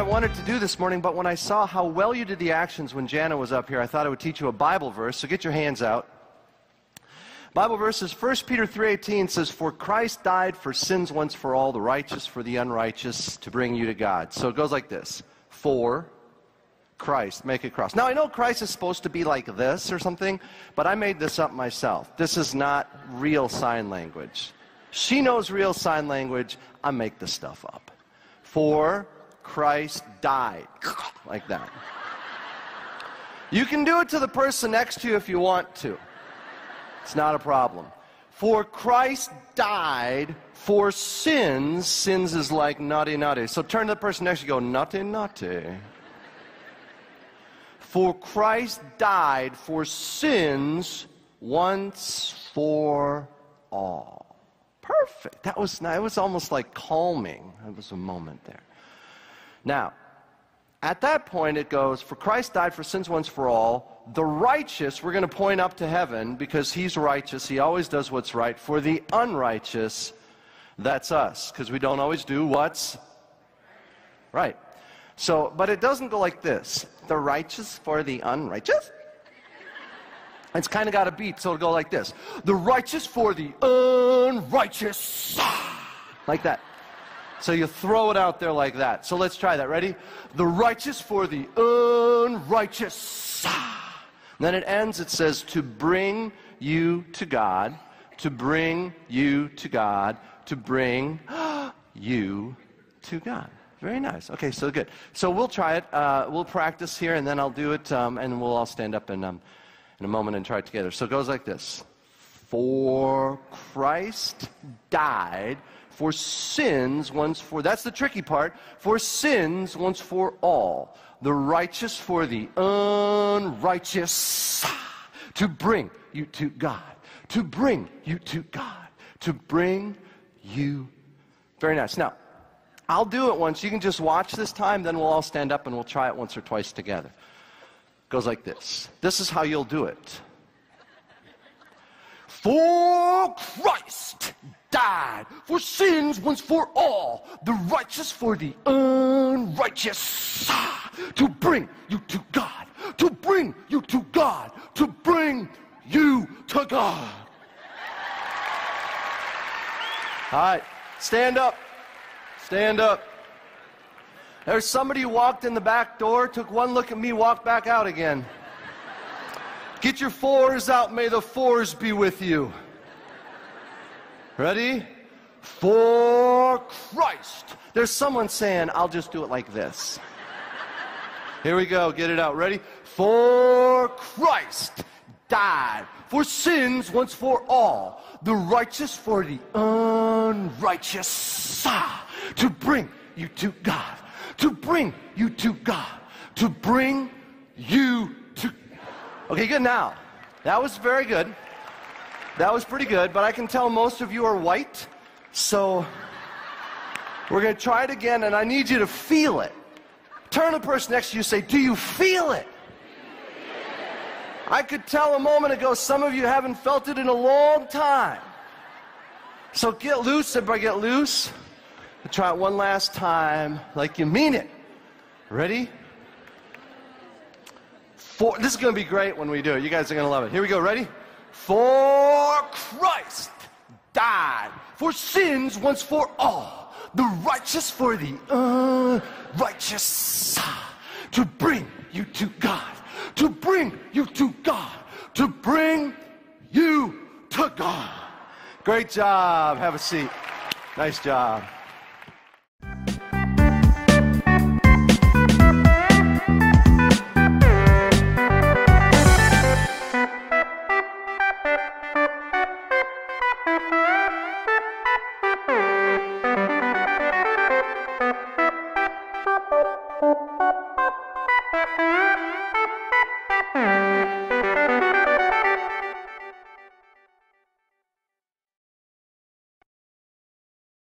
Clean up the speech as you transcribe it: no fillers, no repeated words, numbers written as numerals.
wanted to do this morning, but when I saw how well you did the actions when Jana was up here, I thought I would teach you a Bible verse, so get your hands out. Bible verse is 1 Peter 3:18 says, "For Christ died for sins once for all, the righteous for the unrighteous, to bring you to God." So it goes like this. For Christ, make it cross. Now I know Christ is supposed to be like this or something, but I made this up myself. This is not real sign language. She knows real sign language. I make this stuff up. For Christ died. Like that. You can do it to the person next to you if you want to. It's not a problem. For Christ died for sins. Sins is like naughty, naughty. So turn to the person next to you and go, naughty, naughty. For Christ died for sins once for all. Perfect. That was nice. It was almost like calming. It was a moment there. Now, at that point it goes, for Christ died for sins once for all. The righteous, we're going to point up to heaven because he's righteous. He always does what's right. For the unrighteous, that's us, because we don't always do what's right. So, but it doesn't go like this. The righteous for the unrighteous. It's kind of got a beat, so it'll go like this. The righteous for the unrighteous. Like that. So you throw it out there like that. So let's try that. Ready? The righteous for the unrighteous. And then it ends, it says, to bring you to God. To bring you to God. To bring you to God. Very nice. Okay, so good. So we'll try it. We'll practice here, and then I'll do it, and we'll all stand up in a moment and try it together. So it goes like this. For Christ died for sins once for, that's the tricky part, for sins once for all, the righteous for the unrighteous, to bring you to God, to bring you to God, to bring you. Very nice. Now, I'll do it once. You can just watch this time, then we'll all stand up and we'll try it once or twice together. It goes like this. This is how you'll do it. For Christ died for sins once for all, the righteous for the unrighteous, to bring you to God, to bring you to God, to bring you to God. All right, stand up. Stand up. There's somebody who walked in the back door, took one look at me, walked back out again. Get your fours out. May the fours be with you. Ready? For Christ. There's someone saying, I'll just do it like this. Here we go. Get it out. Ready? For Christ died for sins once for all, the righteous for the unrighteous, to bring you to God, to bring you to God, to bring you to God. Okay, good. Now, that was very good. That was pretty good, but I can tell most of you are white, so we're going to try it again, and I need you to feel it. Turn to the person next to you and say, do you feel it? I could tell a moment ago some of you haven't felt it in a long time. So get loose, everybody get loose. We'll try it one last time like you mean it. Ready? This is going to be great when we do it. You guys are going to love it. Here we go. Ready? For Christ died for sins once for all, the righteous for the unrighteous, to bring you to God, to bring you to God, to bring you to God. Great job. Have a seat. Nice job.